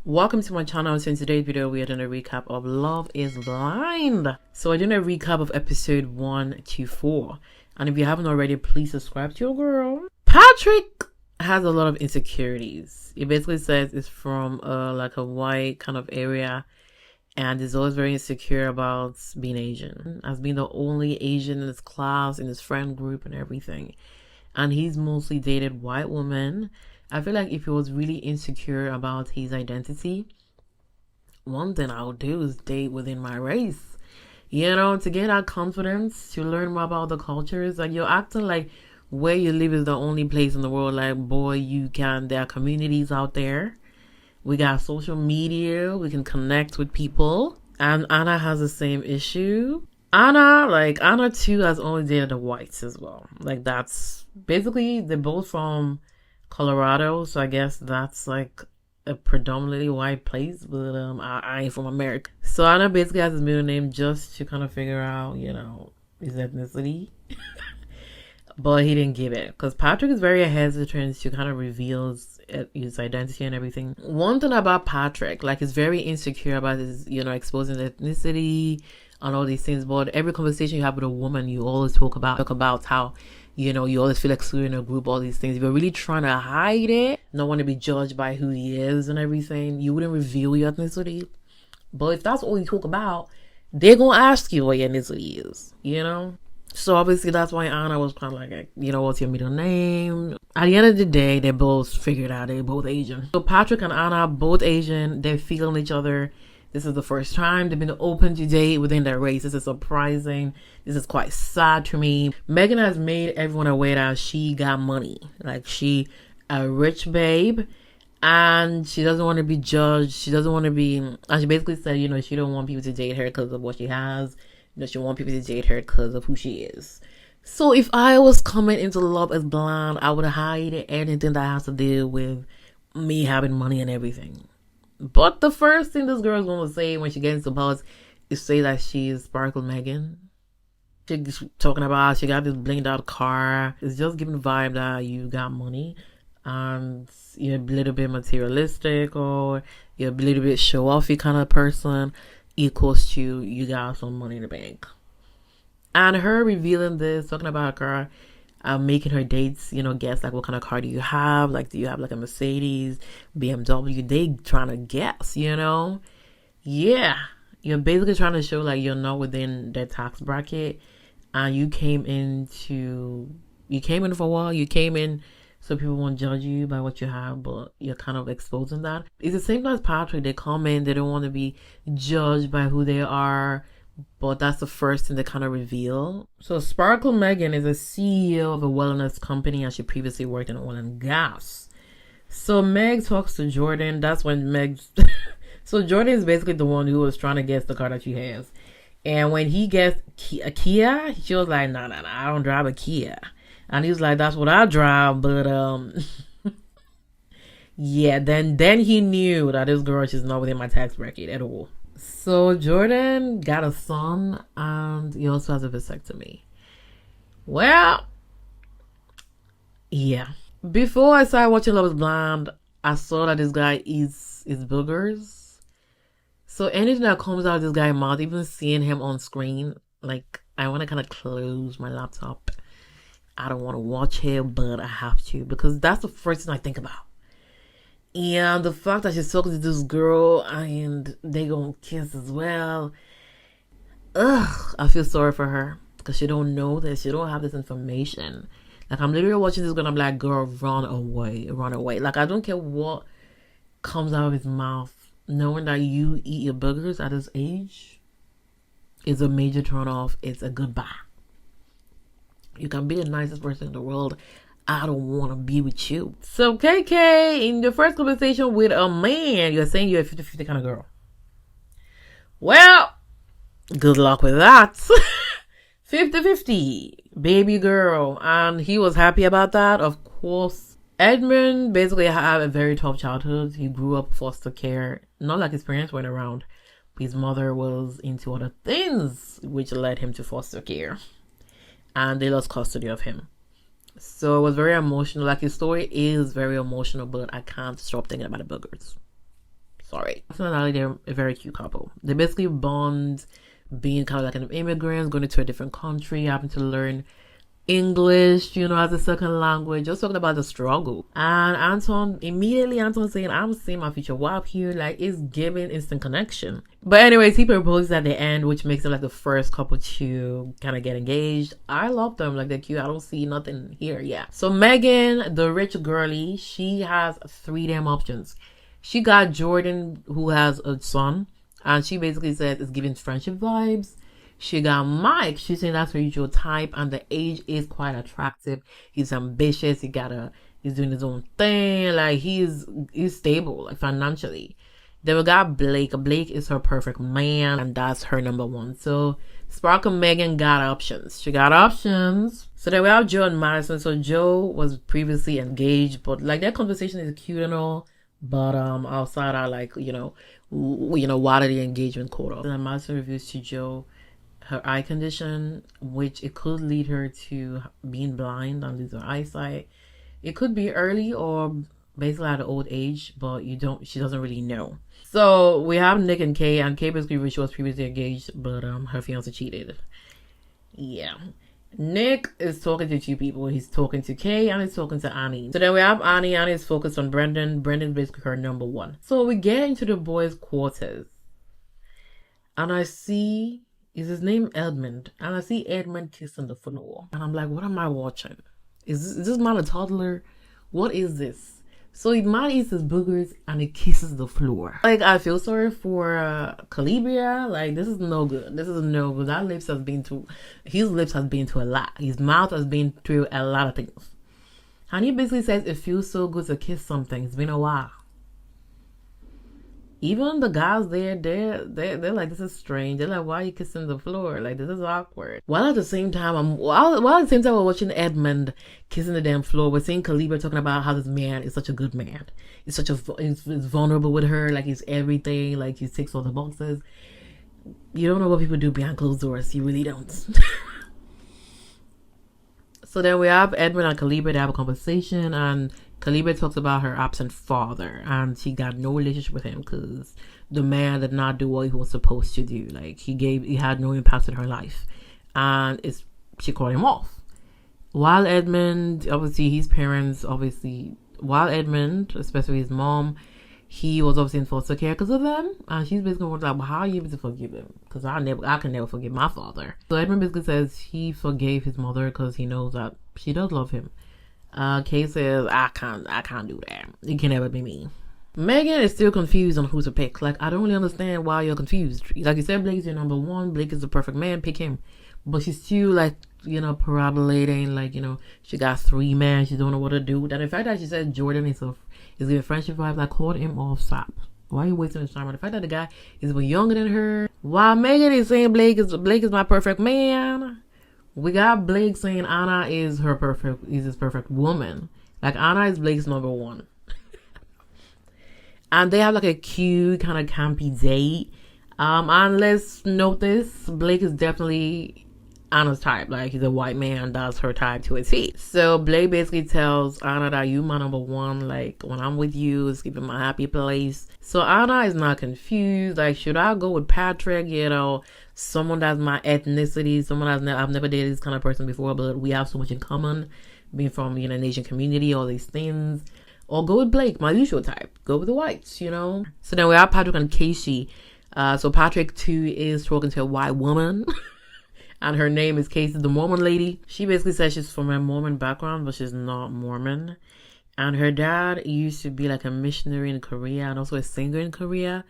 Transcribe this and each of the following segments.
Welcome to my channel. So in today's video we are doing a recap of Love is Blind. So we're doing a recap of episode 1 to 4, and if you haven't already, please subscribe to your girl. Patrick has a lot of insecurities. It basically says it's from like a white kind of area, and is always very insecure about being Asian, as being the only Asian in his class, in his friend group and everything. And he's mostly dated white women. I feel like if he was really insecure about his identity, one thing I would do is date within my race. You know, to get that confidence, to learn more about the cultures. Like, you're acting like where you live is the only place in the world. Like, boy, there are communities out there. We got social media. We can connect with people. And Anna has the same issue. Anna too has only dated the whites as well. Like, that's basically, they're both from Colorado, so I guess that's like a predominantly white place, but I ain't from America. So Anna basically has his middle name just to kind of figure out, you know, his ethnicity. But he didn't give it, because Patrick is very hesitant to kind of reveal his identity and everything. One thing about Patrick, like, he's very insecure about his, you know, exposing ethnicity and all these things. But every conversation you have with a woman, you always talk about how, you know, you always feel excluded in a group, all these things. If you're really trying to hide it, not want to be judged by who he is and everything, you wouldn't reveal your ethnicity. But if that's all you talk about, they're going to ask you what your ethnicity is, you know? So obviously that's why Anna was kind of like, you know, what's your middle name? At the end of the day, they both figured out they're both Asian. So Patrick and Anna, both Asian, they're feeling each other. This is the first time they've been open to date within their race. This is surprising. This is quite sad to me. Megan has made everyone aware that she got money. Like, she a rich babe, and she doesn't want to be judged. She doesn't want to be, and she basically said, you know, she don't want people to date her because of what she has. You know, she want people to date her because of who she is. So if I was coming into Love is Blind, I would hide anything that has to do with me having money and everything. But the first thing this girl is going to say when she gets into politics is say that she's Sparkle Megan. She's talking about she got this blinged out car. It's just giving the vibe that you got money and you're a little bit materialistic, or you're a little bit show-offy kind of person, equals to you got some money in the bank. And her revealing this, talking about her car, making her dates, you know, guess like what kind of car do you have? Like, do you have like a Mercedes, BMW? They trying to guess, you know? Yeah, you're basically trying to show like you're not within their tax bracket, and you came in for a while. You came in so people won't judge you by what you have, but you're kind of exposing that. It's the same as Patrick. They come in, they don't want to be judged by who they are, but that's the first thing they kind of reveal. So Sparkle Megan is a CEO of a wellness company, and she previously worked in oil and gas. So Meg talks to Jordan. That's when Meg... So Jordan is basically the one who was trying to guess the car that she has. And when he gets a Kia, she was like, nah, I don't drive a Kia. And he was like, that's what I drive, but yeah, then he knew that this girl, she's not within my tax bracket at all. So Jordan got a son, and he also has a vasectomy. Well, yeah. Before I started watching Love is Blind, I saw that this guy eats boogers. So anything that comes out of this guy's mouth, even seeing him on screen, like, I want to kind of close my laptop. I don't want to watch him, but I have to, because that's the first thing I think about. And the fact that she's talking to this girl and they gonna kiss as well. Ugh, I feel sorry for her, because she don't know this. She don't have this information. Like, I'm literally watching this girl and I'm like, girl, run away. Like, I don't care what comes out of his mouth. Knowing that you eat your burgers at this age is a major turn off. It's a goodbye. You can be the nicest person in the world. I don't want to be with you. So KK, in your first conversation with a man, you're saying you're a 50-50 kind of girl. Well, good luck with that. 50-50, baby girl. And he was happy about that, of course. Edmond basically had a very tough childhood. He grew up foster care. Not like his parents weren't around. His mother was into other things, which led him to foster care. And they lost custody of him. So it was very emotional. Like, his story is very emotional, but I can't stop thinking about the boogers. Sorry. Anton and Ali, they're a very cute couple. They basically bond being kind of like an immigrant, going into a different country, having to learn English, as a second language, just talking about the struggle. And Anton saying, I'm seeing my future wife here, like it's giving instant connection. But anyways, he proposes at the end, which makes them like the first couple to kind of get engaged. I love them, like they're cute. I don't see nothing here. Yeah. So Megan, the rich girly, she has 3 damn options. She got Jordan, who has a son, and she basically says it's giving friendship vibes. She got Mike. She's saying that's her usual type, and the age is quite attractive. He's ambitious. He's doing his own thing. Like he's stable, like financially. Then we got Blake. Blake is her perfect man, and that's her number 1. So Spark and Megan got options. She got options. So then we have Joe and Madison. So Joe was previously engaged, but like their conversation is cute and all. But outside are like what are the engagement quota? And Madison reveals to Joe her eye condition, which it could lead her to being blind and lose her eyesight. It could be early or basically at an old age, but she doesn't really know. So we have Nick and Kay, and Kay basically she was previously engaged, but her fiance cheated. Yeah. Nick is talking to 2 people. He's talking to Kay and he's talking to Annie. So then we have Annie. Annie is focused on Brendan. Brendan basically her number 1. So we get into the boys' quarters, and I see, is his name Edmond? And I see Edmond kissing the floor. And I'm like, what am I watching? Is this man a toddler? What is this? So he man eats his boogers and he kisses the floor. Like, I feel sorry for Calibria. Like, this is no good. This is no good. His lips has been to a lot. His mouth has been through a lot of things. And he basically says it feels so good to kiss something. It's been a while. Even the guys there, they're like, this is strange. They're like, why are you kissing the floor? Like, this is awkward. While at the same time we're watching Edmond kissing the damn floor, we're seeing Calibra talking about how this man is such a good man. He's vulnerable with her. Like, he's everything. Like, he ticks all the boxes. You don't know what people do behind closed doors. You really don't. So then we have Edmond and Calibra. They have a conversation, and Calibra talks about her absent father, and she got no relationship with him because the man did not do what he was supposed to do. Like, he had no impact in her life, and she called him off. While Edmond, obviously especially his mom, he was obviously in foster care because of them, and she's basically like, well, how are you able to forgive him? Because I can never forgive my father. So Edmond basically says he forgave his mother because he knows that she does love him. Kay says, I can't do that. It can never be me. Megan is still confused on who to pick. Like, I don't really understand why you're confused. Like you said, Blake is your number 1. Blake is the perfect man. Pick him. But she's still like, parabolating. Like, she got 3 men. She don't know what to do. Then the fact that she said Jordan is giving friendship vibes, like, call him off. Stop. Why are you wasting his time on the fact that the guy is even younger than her? While Megan is saying Blake is my perfect man, we got Blake saying Anna is his perfect woman. Like, Anna is Blake's number 1. And they have like a cute kind of campy date. And let's note this, Blake is definitely Anna's type. Like, he's a white man, that's her type to a T. So Blake basically tells Anna that you my number 1. Like, when I'm with you, it's giving my happy place. So Anna is not confused. Like, should I go with Patrick? Someone that's my ethnicity, someone I've never dated this kind of person before, but we have so much in common, being from an Asian community, all these things. Or go with Blake, my usual type. Go with the whites, So then we have Patrick and Casey. So Patrick too is talking to a white woman. And her name is Casey, the Mormon lady. She basically says she's from a Mormon background, but she's not Mormon. And her dad used to be like a missionary in Korea and also a singer in Korea.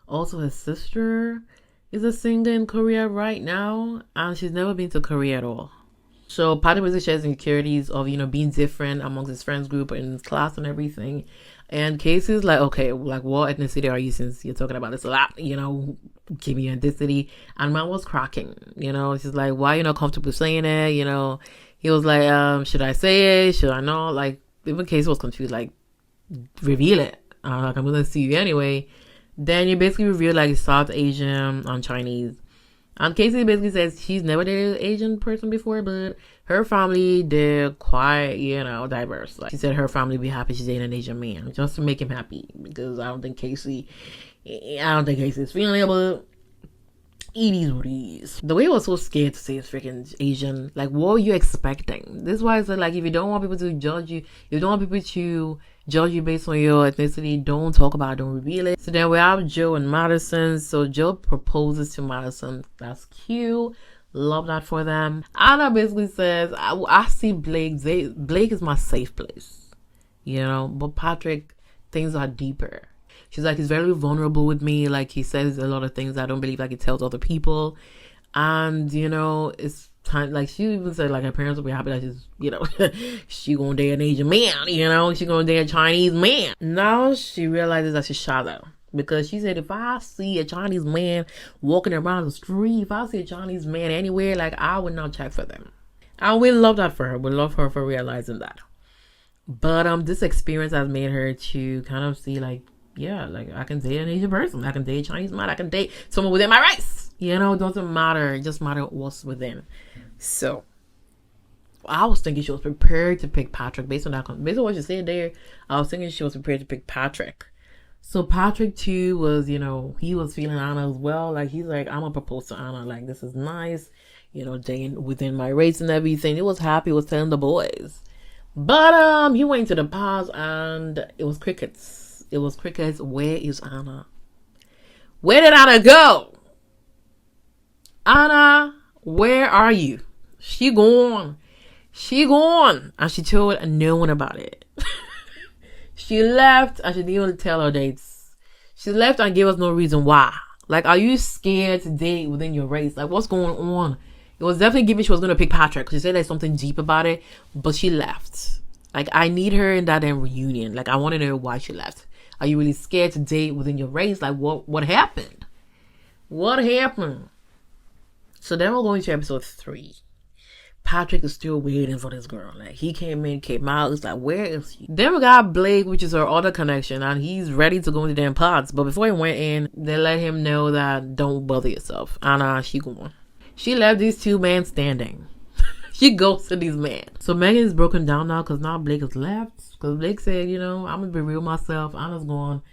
Also, her sister is a singer in Korea right now, and she's never been to Korea at all. So Patrick basically shares insecurities of, being different amongst his friends group and his class and everything. And Casey's like, okay, like, what ethnicity are you, since you're talking about this a lot, give me your ethnicity. And man was cracking, she's like, why are you not comfortable saying it? He was like, should I say it? Should I not? Like, even Casey was confused, like, reveal it. Like, I'm going to see you anyway. Then you basically reveal like South Asian and Chinese. And Casey basically says she's never dated an Asian person before, but her family, they're quite, diverse. Like she said her family be happy she's dating an Asian man just to make him happy, because I don't think Casey's feeling it, but it is what it is. The way I was so scared to say it's freaking Asian, like what were you expecting? This is why I said, like, if you don't want people to judge you, if you don't want people to judge you based on your ethnicity, don't talk about it, don't reveal it. So then we have Joe and Madison. So Joe proposes to Madison. That's cute. Love that for them. Anna basically says, I see Blake. Blake is my safe place, but Patrick, things are deeper. She's like, he's very vulnerable with me. Like, he says a lot of things I don't believe, like he tells other people. And, it's time, like, she even said, like, her parents will be happy that she's, she gonna date an Asian man, she gonna date a Chinese man. Now she realizes that she's shallow. Because she said, if I see a Chinese man walking around the street, if I see a Chinese man anywhere, like, I would not check for them. And we love that for her. We love her for realizing that. But this experience has made her to kind of see, like, yeah, like, I can date an Asian person. I can date a Chinese man. I can date someone within my race. It doesn't matter. It just matters what's within. So, I was thinking she was prepared to pick Patrick. Based on what she said there, I was thinking she was prepared to pick Patrick. So, Patrick, too, was, he was feeling Anna as well. Like, he's like, I'm going to propose to Anna. Like, this is nice. Dating within my race and everything. He was happy. He was telling the boys. But, he went to the pause and it was crickets. It was crickets. Where is Anna? Where did Anna go? Anna, where are you? She gone. And she told no one about it. She left and she didn't even tell her dates. She left and gave us no reason why. Like, are you scared to date within your race? Like, what's going on? It was definitely given she was going to pick Patrick. She said there's something deep about it, but she left. Like, I need her in that reunion. Like, I want to know why she left. Are you really scared to date within your race? Like, what happened? What happened? So then we're going to episode 3. Patrick is still waiting for this girl. Like, he came out. It's like, where is he? Then we got Blake, which is her other connection, and he's ready to go into damn pods. But before he went in, they let him know that don't bother yourself. Anna, she gone. She left these two men standing. She goes to these men. So Megan is broken down now because now Blake is left. Because Blake said, I'm going to be real myself. Anna's gone.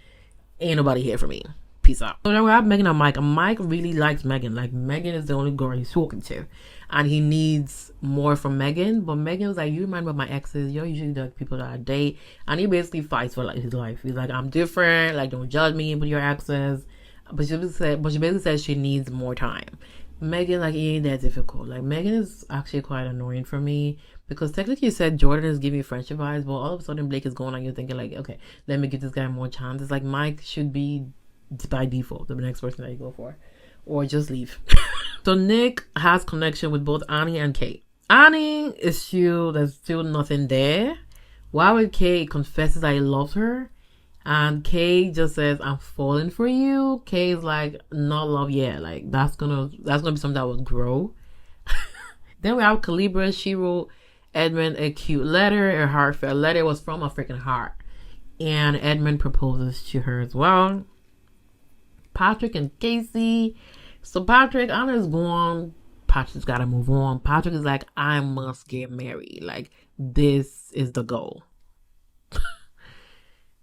Ain't nobody here for me. Peace out. So then we have Megan and Mike. And Mike really likes Megan. Like, Megan is the only girl he's talking to. And he needs more from Megan. But Megan was like, you remind me of my exes. You're usually the people that I date. And he basically fights for, like, his life. He's like, I'm different. Like, don't judge me with your exes. But she basically says she needs more time. Megan, like, it ain't that difficult. Like, Megan is actually quite annoying for me. Because technically you said Jordan is giving you friendship vibes. But all of a sudden Blake is going and you're thinking, like, okay, let me give this guy more chances. Like, Mike should be by default the next person that you go for. Or just leave. So Nick has connection with both Annie and Kate. Annie is still, there's still nothing there. While Kate confesses that he loves her. And Kate just says, I'm falling for you. Kate's like, not love yet. Like, that's gonna be something that will grow. Then we have Calibra. She wrote Edmond a cute letter, a heartfelt letter. It was from a freaking heart. And Edmond proposes to her as well. Patrick and Casey. So Patrick, Anna's gone. Patrick's gotta move on. Patrick is like, I must get married. Like, this is the goal.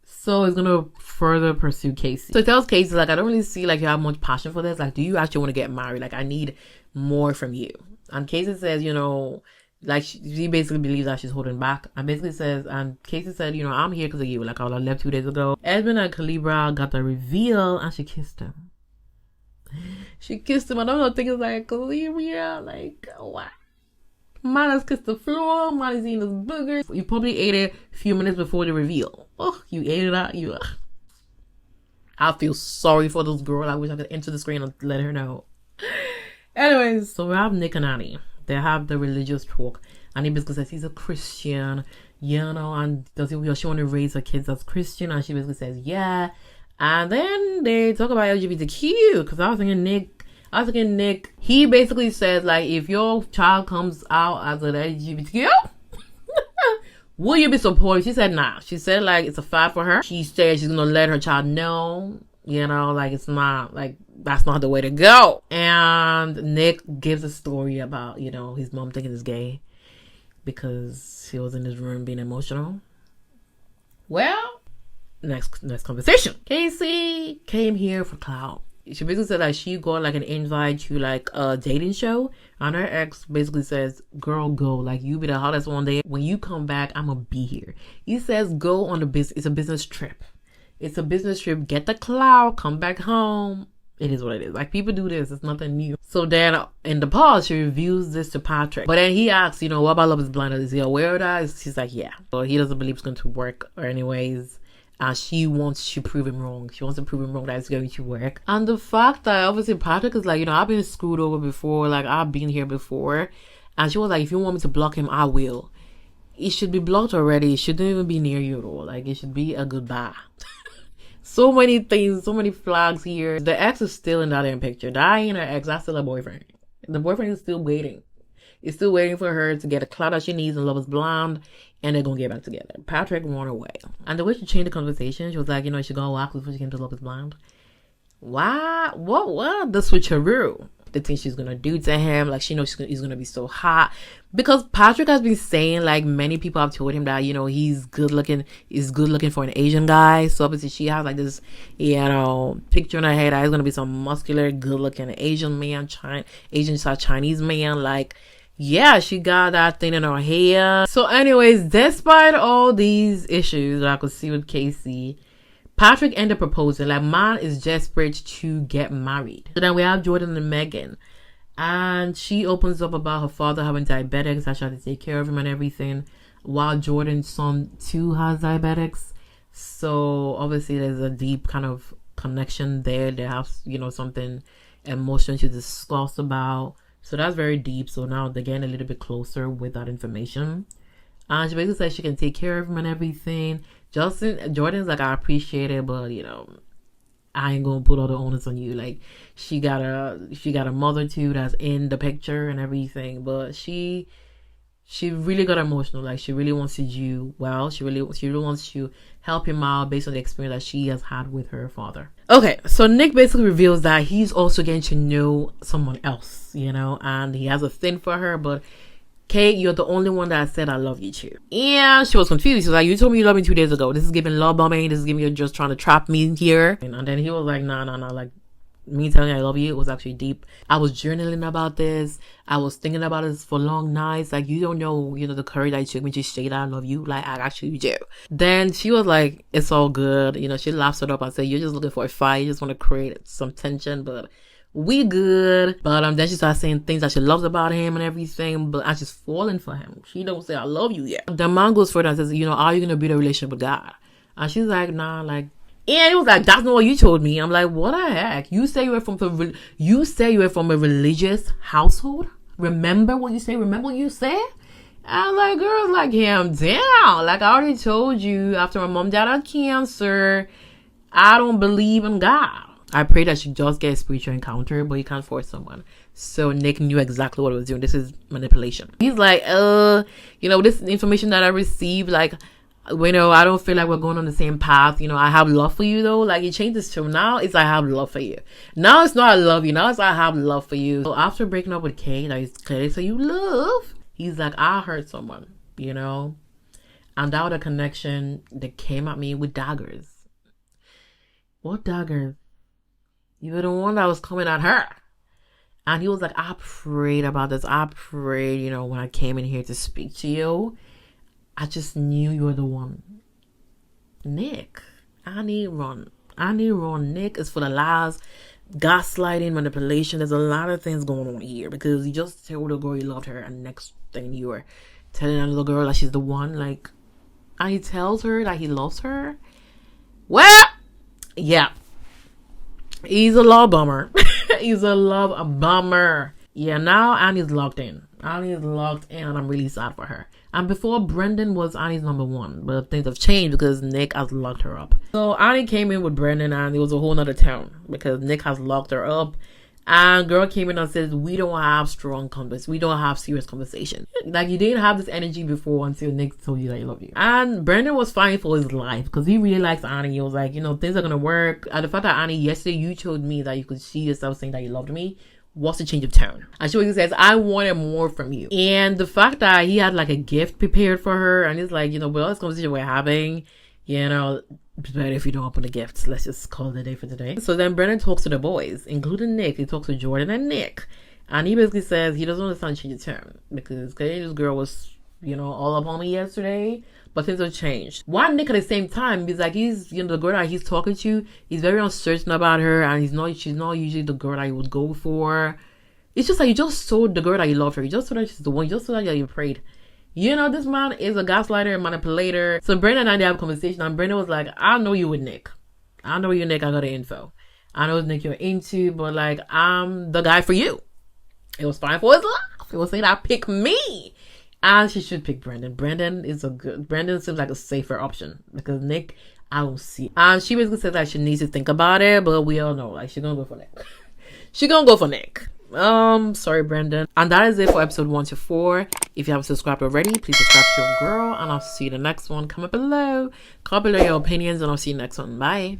So he's gonna further pursue Casey. So he tells Casey, like, I don't really see, like, you have much passion for this. Like, do you actually want to get married? Like, I need more from you. And Casey says, like, she basically believes that she's holding back. And basically says, and Casey said, I'm here because of you. Like, I left 2 days ago. Edmond and Calibra got the reveal and she kissed him. She kissed him. And I'm not thinking, like, Calibra, like, what? Man has kissed the floor. Man is eating his boogers. You probably ate it a few minutes before the reveal. Oh, you ate it out. I feel sorry for this girl. I wish I could enter the screen and let her know. Anyways, so we have Nick and Annie. They have the religious talk. Annie basically says he's a Christian, and does she want to raise her kids as Christian? And she basically says, yeah. And then they talk about LGBTQ, because I was thinking Nick, he basically says, like, if your child comes out as an LGBTQ, will you be supportive? She said, nah. She said, like, it's a fight for her. She said she's going to let her child know, like, it's not, like, that's not the way to go. And Nick gives a story about, his mom thinking he's gay because he was in his room being emotional. Well, next conversation. Casey came here for clout. She basically said that she got like an invite to like a dating show, and her ex basically says, girl, go, like you be the hottest one day. When you come back, I'm gonna be here. He says go on it's a business trip. It's a business trip. Get the clout, come back home. It is what it is. Like, people do this. It's nothing new. So then in the pause, she reviews this to Patrick. But then he asks, what about Love is Blind? Is he aware of that? She's like, yeah. But he doesn't believe it's going to work or anyways. And she wants to prove him wrong. She wants to prove him wrong that it's going to work. And the fact that obviously Patrick is like, I've been screwed over before. Like, I've been here before. And she was like, if you want me to block him, I will. It should be blocked already. It shouldn't even be near you at all. Like, it should be a goodbye. So many things, so many flags here. The ex is still in that damn picture. That ain't her ex. That's still her boyfriend. The boyfriend is still waiting. He's still waiting for her to get a clout that she needs and Love is Blind. And they're going to get back together. Patrick ran away. And the way she changed the conversation, she was like, she going to walk before she came to Love is Blind. Why? What? The switcheroo. The thing she's going to do to him. Like, she knows he's going to be so hot. Because Patrick has been saying, like, many people have told him that, he's good looking. He's good looking for an Asian guy. So, obviously, she has, like, this, picture in her head that he's going to be some muscular, good looking Asian man, Chinese man. Like, yeah, she got that thing in her hair. So, anyways, despite all these issues that I could see with Casey, Patrick ended up proposing. Like, man is desperate to get married. So then we have Jordan and Megan. And she opens up about her father having diabetics. I tried to take care of him and everything. While Jordan's son too has diabetics. So obviously there's a deep kind of connection there. They have, something emotional to discuss about. So that's very deep. So now they're getting a little bit closer with that information. And she basically says she can take care of him and everything. Jordan's like, I appreciate it, but I ain't gonna put all the onus on you. Like, she got a mother too that's in the picture and everything, but she really got emotional. Like, she really wants to do well. She really wants to help him out based on the experience that she has had with her father. Okay, so Nick basically reveals that he's also getting to know someone else, and he has a thing for her, but Kate, you're the only one that said I love you too. And she was confused. She was like, you told me you loved me 2 days ago. This is giving love bombing. This is giving you just trying to trap me here. And then he was like, nah. Like, me telling you I love you, it was actually deep. I was journaling about this. I was thinking about this for long nights. Like, you don't know, the courage that it took me to say that I love you. Like, I actually do. Then she was like, it's all good. She laughs it up and said, you're just looking for a fight. You just want to create some tension, but we good. But then she started saying things that she loves about him and everything, but I'm just falling for him. She don't say I love you yet. The man goes further and says, are you gonna build a relationship with God? And she's like, nah. Like, and it was like, that's not what you told me. I'm like, what the heck? You say you were from a religious household? Remember what you say? Remember what you said? I'm like, girls, like, him down. Like, I already told you, after my mom died of cancer, I don't believe in God. I pray that she just get a spiritual encounter, but you can't force someone. So Nick knew exactly what he was doing. This is manipulation. He's like, this information that I received, like, I don't feel like we're going on the same path. I have love for you, though. Like, he changed this to now it's I have love for you. Now it's not I love you. Now it's I have love for you. So after breaking up with Kate, that is clearly so you love. He's like, I hurt someone, and that was a connection that came at me with daggers. What daggers? You were the one that was coming at her. And he was like, I prayed about this. I prayed, when I came in here to speak to you. I just knew you were the one. Nick, I need run. Nick is for the lies, gaslighting, manipulation. There's a lot of things going on here because you just told the girl you loved her, and next thing you were telling another girl that she's the one. Like, and he tells her that he loves her. Well, yeah. He's a love bomber. He's a love bomber. Yeah, now Annie's locked in. And I'm really sad for her. And before, Brendan was Annie's number one. But things have changed because Nick has locked her up. So Annie came in with Brendan and it was a whole nother town because Nick has locked her up. And girl came in and says, we don't have strong conversations. We don't have serious conversation. Like, you didn't have this energy before until Nick told you that he loved you. And Brendan was fighting for his life because he really likes Annie. He was like, things are going to work. And the fact that Annie, yesterday you told me that you could see yourself saying that you loved me. What's the change of tone? And she says, I wanted more from you. And the fact that he had like a gift prepared for her. And it's like, with all this conversation we're having, it's better if you don't open the gifts. Let's just call it a day for today. So then Brendan talks to the boys, including Nick. He talks to Jordan and Nick. And he basically says he doesn't understand change of tone. Because this girl was, all up on me yesterday. But things have changed. Why Nick at the same time? He's like, he's, the girl that he's talking to, he's very uncertain about her. And she's not usually the girl that he would go for. It's just like, you just told the girl that you love her. You just told her she's the one. You just told her that you prayed. This man is a gaslighter and manipulator. So Brendan and I did have a conversation, and Brendan was like, I know you with Nick. I know you, Nick. I got the info. I know it's Nick you're into, but like, I'm the guy for you. It was fine for his life. It was saying that pick me. And she should pick Brendan. Brendan seems like a safer option. Because Nick, I don't see. And she basically says that she needs to think about it, but we all know, like, she's gonna go for Nick. She's gonna go for Nick. Sorry, Brendan. And that is it for episode 1 to 4. If you haven't subscribed already, please subscribe to your girl, and I'll see you in the next one. Comment below your opinions, and I'll see you next one. Bye.